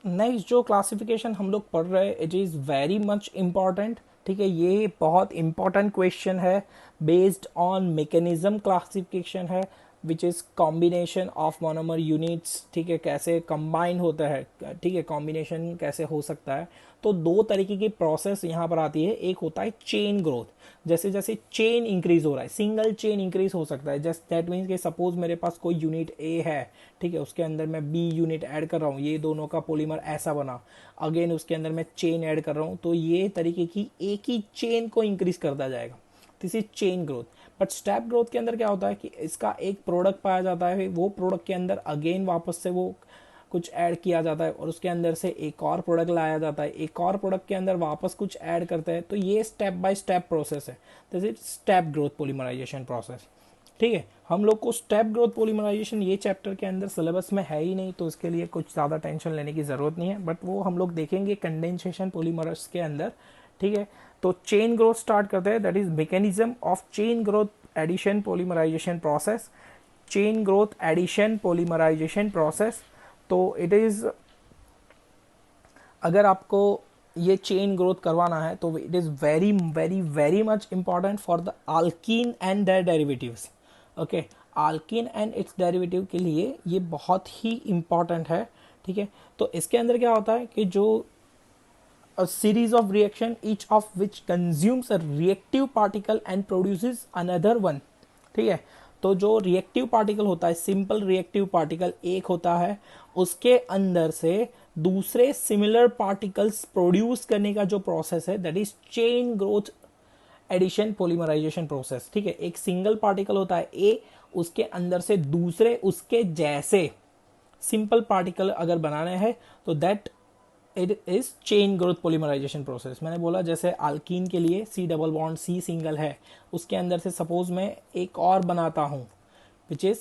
Next जो classification हम लोग पढ़ रहे हैं, it is very much important. ठीक है, ये बहुत इंपॉर्टेंट क्वेश्चन है, बेस्ड ऑन मैकेनिज्म क्लासिफिकेशन है, which is combination of monomer units. ठीक है, कैसे कंबाइन होता है, ठीक है, कॉम्बिनेशन कैसे हो सकता है। तो दो तरीके की प्रोसेस यहाँ पर आती है। एक होता है चेन ग्रोथ, जैसे जैसे चेन इंक्रीज हो रहा है, सिंगल चेन इंक्रीज हो सकता है। जस्ट दैट मीन्स कि सपोज मेरे पास कोई यूनिट ए है, ठीक है, उसके अंदर मैं बी यूनिट ऐड कर रहा हूँ, ये दोनों का पॉलीमर ऐसा बना, अगेन उसके अंदर मैं चेन ऐड कर रहा हूँ, तो ये तरीके की एक ही चेन को इंक्रीज करता जाएगा। This is chain growth. But step growth के अंदर क्या होता है कि इसका एक प्रोडक्ट पाया जाता है, वो प्रोडक्ट के अंदर अगेन वापस से वो कुछ ऐड किया जाता है और उसके अंदर से एक और प्रोडक्ट लाया जाता है, एक और प्रोडक्ट के अंदर वापस कुछ ऐड करते हैं। तो ये स्टेप बाय स्टेप प्रोसेस है, this is step growth polymerization process. ठीक है, हम लोग को स्टेप ग्रोथ पॉलीमराइजेशन ये चैप्टर के अंदर सिलेबस में है ही नहीं, तो इसके लिए कुछ ज़्यादा टेंशन लेने की ज़रूरत नहीं है, बट वो हम लोग देखेंगे कंडेंसेशन पॉलीमर्स के अंदर। ठीक है, तो चेन ग्रोथ स्टार्ट करते हैं, that is mechanism of chain growth addition polymerisation process. Chain growth addition polymerisation process, तो इट इज़, अगर आपको ये चेन ग्रोथ करवाना है तो it is very very very much important for the alkene and their derivatives. Okay, alkene and its derivative के लिए ये बहुत ही इंपॉर्टेंट है। ठीक है, तो इसके अंदर क्या होता है कि जो a series of reaction each of which consumes a reactive particle and produces another one। ठीक है, तो जो रिएक्टिव पार्टिकल होता है, सिंपल रिएक्टिव पार्टिकल एक होता है, उसके अंदर से दूसरे सिमिलर पार्टिकल्स प्रोड्यूस करने का जो प्रोसेस है, that is chain growth addition polymerisation process. ठीक है, एक सिंगल पार्टिकल होता है ए, उसके अंदर से दूसरे उसके जैसे सिंपल पार्टिकल अगर बनाने हैं तो that it is chain growth polymerization process. मैंने बोला जैसे अल्कीन के लिए C double bond C single है, उसके अंदर से सपोज मैं एक और बनाता हूँ विच इज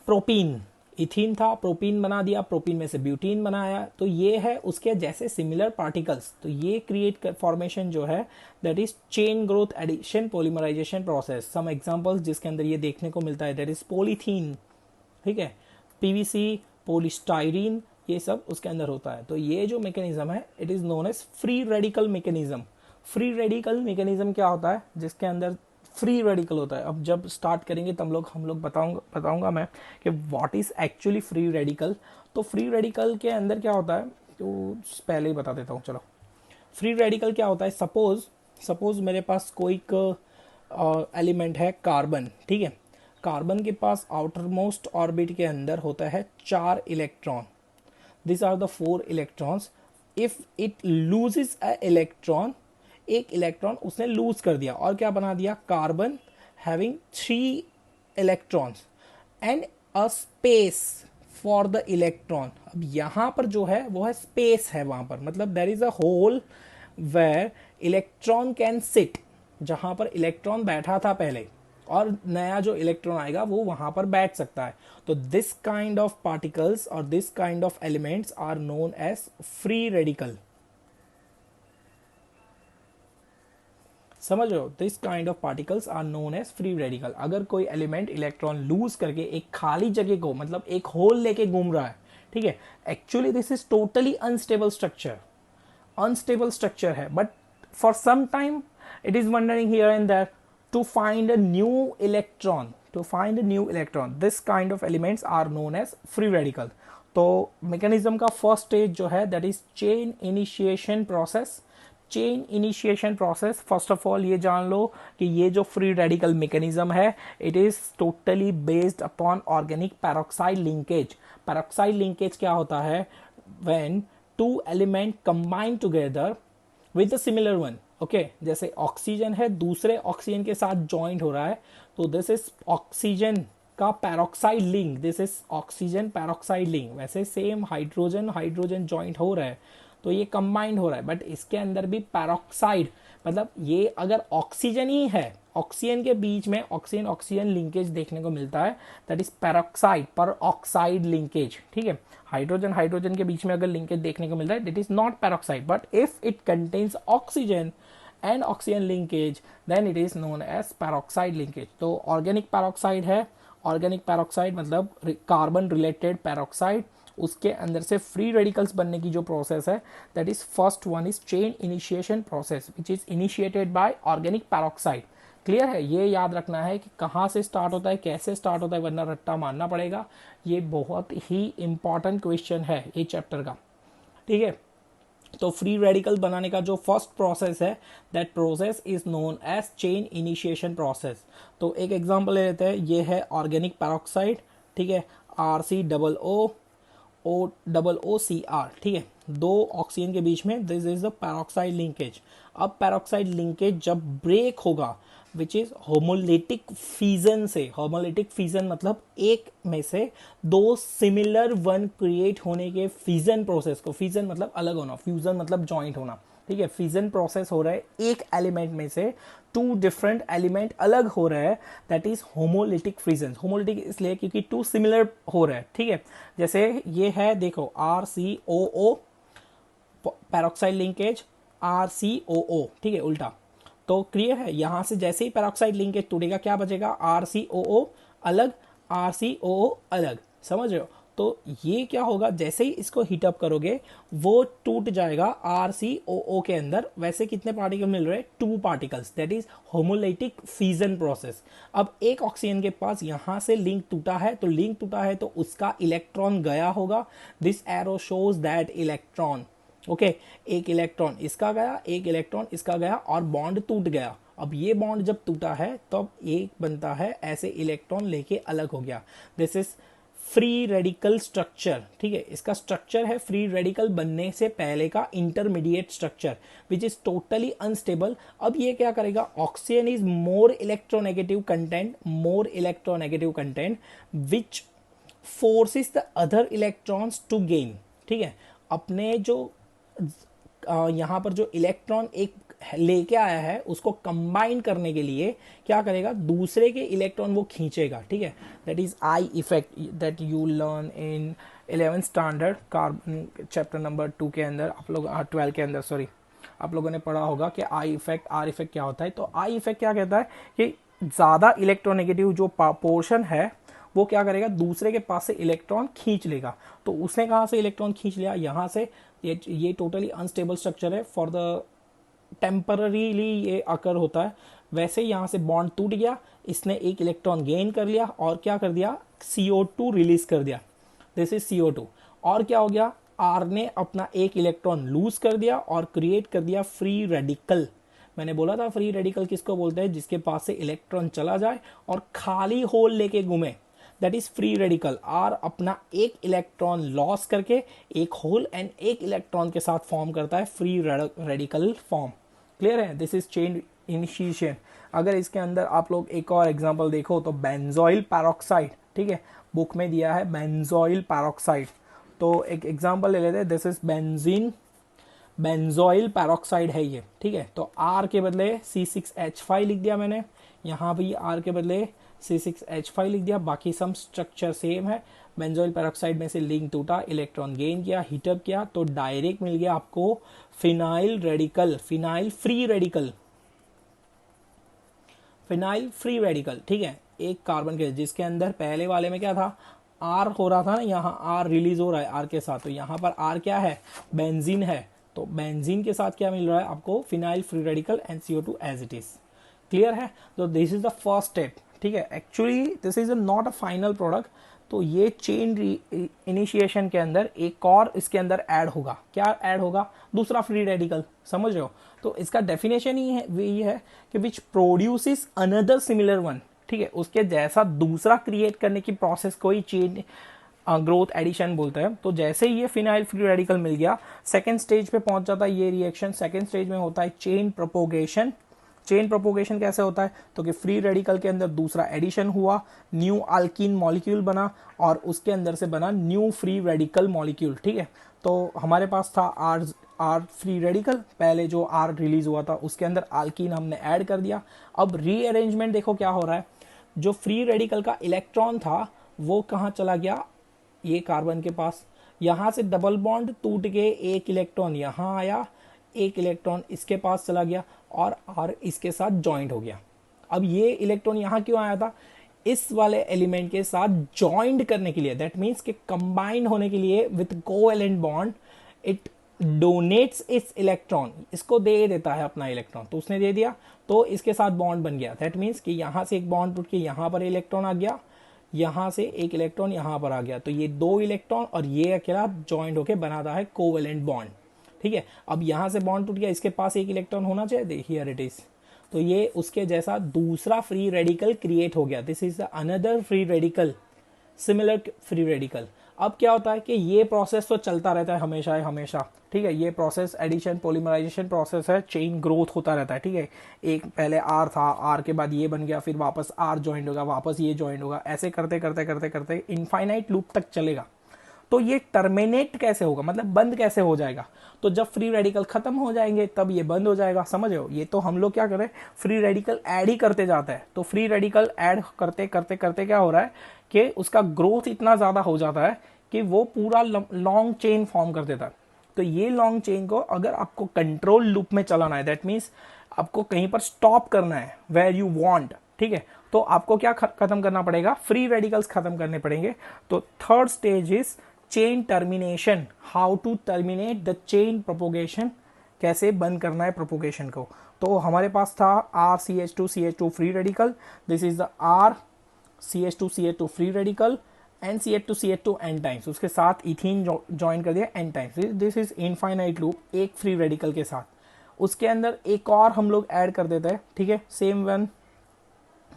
प्रोपीन। इथीन था, प्रोपीन बना दिया, प्रोपीन में से ब्यूटीन बनाया, तो ये है उसके जैसे सिमिलर पार्टिकल्स। तो ये क्रिएट फॉर्मेशन जो है, that is chain growth addition polymerisation process. Some examples जिसके अंदर ये देखने को मिलता है, दैट इज पॉलीथीन, ठीक है, पीवीसी, पोलिस्टाइरीन, ये सब उसके अंदर होता है। तो ये जो मैकेनिज्म है, it is known as free radical mechanism. Free radical mechanism क्या होता है, जिसके अंदर फ्री रेडिकल होता है। अब जब स्टार्ट करेंगे तब हम लोग बताऊंगा मैं कि what is actually free radical. तो फ्री रेडिकल के अंदर क्या होता है, तो पहले ही बता देता हूँ चलो। फ्री रेडिकल क्या होता है, सपोज सपोज मेरे पास कोई एलिमेंट है कार्बन। ठीक है, कार्बन के पास आउटर मोस्ट ऑर्बिट के अंदर होता है 4 electron, this are the 4 electrons. If it loses a electron, एक इलेक्ट्रॉन उसने लूज कर दिया और क्या बना दिया, carbon having 3 electrons and a space for the electron. अब यहां पर जो है वो है स्पेस है वहां पर, मतलब there is a hole where electron can sit, जहां पर इलेक्ट्रॉन बैठा था पहले और नया जो इलेक्ट्रॉन आएगा वो वहां पर बैठ सकता है। तो दिस काइंड ऑफ पार्टिकल्स और this kind of elements are known as free radical. समझ रहे हो, this kind of particles are known as free radical. अगर कोई एलिमेंट इलेक्ट्रॉन लूज करके एक खाली जगह को, मतलब एक होल लेके घूम रहा है, ठीक है, actually this is totally unstable structure, unstable structure है, but for some time it is wandering here and there to find a new electron, to find a new electron, this kind of elements are known as free radical। तो mechanism का first stage जो है, that is chain initiation process. Chain initiation process, first of all ये जान लो कि ये जो फ्री रेडिकल मैकेनिज्म है, it is totally based upon organic peroxide linkage. Peroxide linkage क्या होता है, when two element combine together with a similar one. Okay, जैसे ऑक्सीजन है, दूसरे ऑक्सीजन के साथ ज्वाइंट हो रहा है, तो दिस इज ऑक्सीजन का peroxide link, this is oxygen peroxide link. वैसे सेम हाइड्रोजन हाइड्रोजन ज्वाइंट हो रहा है, तो ये कंबाइंड हो रहा है, बट इसके अंदर भी पैरोक्साइड, मतलब ये अगर ऑक्सीजन ही है, ऑक्सीजन के बीच में ऑक्सीजन ऑक्सीजन लिंकेज देखने को मिलता है, दैट इज पैरोक्साइड पर ऑक्साइड लिंकेज। ठीक है, हाइड्रोजन हाइड्रोजन के बीच में अगर लिंकेज देखने को मिलता है, that is not peroxide, but if it contains oxygen and oxygen linkage, then it is known as peroxide linkage. तो ऑर्गेनिक पैरोक्साइड है, ऑर्गेनिक पैरोक्साइड मतलब कार्बन रिलेटेड पैरोक्साइड, उसके अंदर से फ्री रेडिकल्स बनने की जो प्रोसेस है, that is first one is chain initiation process which is initiated by organic peroxide. Clear है, ये याद रखना है कि कहाँ से स्टार्ट होता है, कैसे स्टार्ट होता है, वरना रट्टा मारना पड़ेगा। ये बहुत ही इंपॉर्टेंट क्वेश्चन है ये चैप्टर का, ठीक है। तो फ्री रेडिकल बनाने का जो फर्स्ट प्रोसेस है, that process is known as chain initiation process. तो एक एग्जांपल ले लेते हैं, ये है ऑर्गेनिक पैरोक्साइड, ठीक है, RCOOCR, ठीक है, दो ऑक्सीजन के बीच में this is the peroxide linkage. अब पैरोक्साइड लिंकेज जब ब्रेक होगा विच इज होमोलिटिक फीजन से, होमोलिटिक फीजन मतलब एक में से दो सिमिलर वन क्रिएट होने के फीजन प्रोसेस को, फीजन मतलब अलग होना, फ्यूजन मतलब जॉइंट होना, ठीक है। फिजन प्रोसेस हो रहा है, एक एलिमेंट में से टू डिफरेंट एलिमेंट अलग हो रहा है, that is homolytic fission. Homolytic इसलिए क्योंकि टू सिमिलर हो रहा है, ठीक है। जैसे ये है, देखो RCOO पैरोक्साइड लिंकेज, RCOO, ठीक है, उल्टा। तो क्लियर है, यहां से जैसे ही पैरोक्साइड लिंकेज टूटेगा क्या बचेगा, RCOO अलग, RCOO अलग, समझ रहे हो। तो ये क्या होगा, जैसे ही इसको हीटअप करोगे वो टूट जाएगा RCOO के अंदर। वैसे कितने पार्टिकल मिल रहे हैं, 2 particles, that is homolytic fission process. अब एक ऑक्सीजन के पास यहां से लिंक टूटा है, तो लिंक टूटा है तो उसका इलेक्ट्रॉन गया होगा, this arrow shows that electron, okay, एक इलेक्ट्रॉन इसका गया, एक इलेक्ट्रॉन इसका गया और बॉन्ड टूट गया। अब ये बॉन्ड जब टूटा है तब एक बनता है, ऐसे इलेक्ट्रॉन लेके अलग हो गया, this is free radical structure, ठीक है। इसका स्ट्रक्चर है फ्री रेडिकल बनने से पहले का intermediate structure which is totally unstable. अब ये क्या करेगा, oxygen is more electronegative content, more electronegative content which forces the other electrons to gain, ठीक है। अपने जो यहाँ पर जो इलेक्ट्रॉन एक लेके आया है उसको कंबाइन करने के लिए क्या करेगा, दूसरे के इलेक्ट्रॉन वो खींचेगा, ठीक है। That is I effect that you learn in 11th standard carbon chapter number 2 के अंदर, आप लोग 12 के अंदर, सॉरी, आप लोगों ने पढ़ा होगा कि आई इफेक्ट, आर इफेक्ट क्या होता है। तो आई इफेक्ट क्या कहता है कि ज़्यादा इलेक्ट्रोनेगेटिव जो पोर्शन है वो क्या करेगा, दूसरे के पास से इलेक्ट्रॉन खींच लेगा। तो उसने कहाँ से इलेक्ट्रॉन खींच लिया, यहाँ से। ये टोटली अनस्टेबल स्ट्रक्चर है, फॉर द टेम्पररीली ये अकर होता है। वैसे यहाँ से बॉन्ड टूट गया, इसने एक इलेक्ट्रॉन गेन कर लिया और क्या कर दिया, CO2 रिलीज कर दिया, दिस इज CO2। और क्या हो गया, R ने अपना एक इलेक्ट्रॉन लूज कर दिया और क्रिएट कर दिया फ्री रेडिकल। मैंने बोला था फ्री रेडिकल किसको बोलते हैं, जिसके पास से इलेक्ट्रॉन चला जाए और खाली होल लेके घूमे, that is free radical. R अपना एक इलेक्ट्रॉन लॉस करके एक होल एंड एक इलेक्ट्रॉन के साथ फॉर्म करता है फ्री रेडिकल फॉर्म। क्लियर है, दिस इज चेन इनिशिएशन। अगर इसके अंदर आप लोग एक और एग्जांपल देखो तो बेंजोइल पैरोक्साइड, ठीक है, बुक में दिया है बेंजोइल पैरोक्साइड। तो एक एग्जांपल ले लेते हैं, this is benzene, benzoyl peroxide है ये, ठीक है। तो R के बदले C6H5 लिख दिया मैंने, यहाँ भी R के बदले C6H5 लिख दिया, बाकी सम स्ट्रक्चर सेम है। बेंजोइल पैरोक्साइड में से लिंक टूटा, इलेक्ट्रॉन गेन किया, हीटअप किया, तो डायरेक्ट मिल गया आपको phenyl radical, phenyl free radical, phenyl free radical, ठीक है। एक कार्बन के जिसके अंदर पहले वाले में क्या था, R हो रहा था ना, यहाँ R रिलीज हो रहा है R के साथ, तो यहाँ पर R क्या है, बेंजीन है। तो बेंजीन के साथ क्या मिल रहा है आपको, phenyl free radical and CO2 as it is. Clear है, तो this is the first step, ठीक है। Actually this is not a final product. तो ये चेन इनिशिएशन के अंदर एक और इसके अंदर ऐड होगा, क्या ऐड होगा, दूसरा फ्री रेडिकल, समझ रहे हो। तो इसका डेफिनेशन ही है, वही है कि which produces another similar one, ठीक है, उसके जैसा दूसरा क्रिएट करने की प्रोसेस को ही चेन ग्रोथ एडिशन बोलते हैं। तो जैसे ही ये फिनाइल फ्री रेडिकल मिल गया, सेकेंड स्टेज पे पहुंच जाता है ये रिएक्शन। सेकेंड स्टेज में होता है चेन प्रोपोगेशन। चेन प्रोपोगेशन कैसे होता है, तो कि फ्री रेडिकल के अंदर दूसरा एडिशन हुआ, न्यू अल्कीन मॉलिक्यूल बना और उसके अंदर से बना न्यू फ्री रेडिकल मॉलिक्यूल, ठीक है। तो हमारे पास था आर फ्री रेडिकल, पहले जो R रिलीज हुआ था उसके अंदर अल्कीन हमने ऐड कर दिया। अब रीअरेंजमेंट देखो क्या हो रहा है, जो फ्री रेडिकल का इलेक्ट्रॉन था वो कहाँ चला गया, ये कार्बन के पास, यहाँ से डबल बॉन्ड टूट के एक इलेक्ट्रॉन यहाँ आया, एक इलेक्ट्रॉन इसके पास चला गया और R इसके साथ ज्वाइंट हो गया। अब ये इलेक्ट्रॉन यहाँ क्यों आया था, इस वाले एलिमेंट के साथ ज्वाइंट करने के लिए, दैट मीन्स कि कंबाइंड होने के लिए with covalent bond, it donates its electron, इसको दे देता है अपना इलेक्ट्रॉन। तो उसने दे दिया तो इसके साथ बॉन्ड बन गया। दैट मीन्स कि यहां से एक बॉन्ड टूट के यहां पर इलेक्ट्रॉन आ गया, यहां से एक इलेक्ट्रॉन यहां पर आ गया, तो ये दो इलेक्ट्रॉन और ये अकेला ज्वाइंट होके बनाता है कोवेलेंट बॉन्ड। ठीक है, अब यहां से बॉन्ड टूट गया, इसके पास एक इलेक्ट्रॉन होना चाहिए, देखिए हियर इट इज, तो ये उसके जैसा दूसरा फ्री रेडिकल क्रिएट हो गया। This is another free radical, similar free radical. अब क्या होता है कि ये प्रोसेस तो चलता रहता है हमेशा हमेशा। ठीक है, ये प्रोसेस एडिशन पॉलीमराइजेशन प्रोसेस है, चेन ग्रोथ होता रहता है। ठीक है, एक पहले आर था, आर के बाद ये बन गया, फिर वापस आर ज्वाइंट होगा, वापस ये ज्वाइंट होगा, ऐसे करते करते करते करते इनफाइनाइट लूप तक चलेगा। तो ये टर्मिनेट कैसे होगा, मतलब बंद कैसे हो जाएगा, तो जब फ्री रेडिकल खत्म हो जाएंगे तब ये बंद हो जाएगा। समझ रहे हो, ये तो हम लोग क्या करें, फ्री रेडिकल ऐड ही करते जाते हैं। तो फ्री रेडिकल ऐड करते करते करते क्या हो रहा है कि उसका ग्रोथ इतना ज्यादा हो जाता है कि वो पूरा लॉन्ग चेन फॉर्म कर देता है। तो ये लॉन्ग चेन को अगर आपको कंट्रोल लूप में चलाना है, दैट मीन्स आपको कहीं पर स्टॉप करना है वेयर यू वांट, ठीक है, तो आपको क्या खत्म करना पड़ेगा, फ्री रेडिकल्स खत्म करने पड़ेंगे। तो third stage is chain termination, how to terminate the chain propagation, कैसे बंद करना है प्रोपोगेशन को। तो हमारे पास था RCH2CH2 free radical, this is the RCH2CH2 free radical, NCH2CH2 n times, उसके साथ इथीन ज्वाइन कर दिया n times, this is infinite loop एक फ्री रेडिकल के साथ। उसके अंदर एक और हम लोग ऐड कर देते हैं, ठीक है, सेम वन,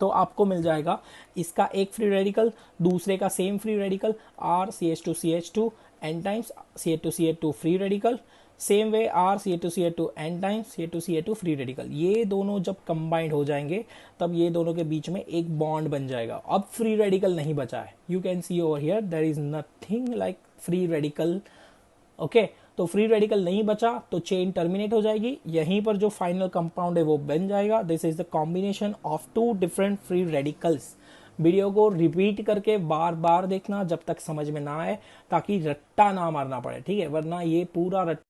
तो आपको मिल जाएगा इसका एक फ्री रेडिकल, दूसरे का same free radical RCH2CH2 n times CH2CH2 free radical, same way RCH2CH2 n times CH2CH2 free radical. ये दोनों जब कंबाइंड हो जाएंगे तब ये दोनों के बीच में एक बॉन्ड बन जाएगा। अब फ्री रेडिकल नहीं बचा है, you can see over here there is nothing like free radical. Okay, तो फ्री रेडिकल नहीं बचा तो चेन टर्मिनेट हो जाएगी, यहीं पर जो फाइनल कंपाउंड है वो बन जाएगा। This is the combination of two different free radicals. Video को रिपीट करके बार बार देखना जब तक समझ में ना आए, ताकि रट्टा ना मारना पड़े, ठीक है, वरना ये पूरा रट्टा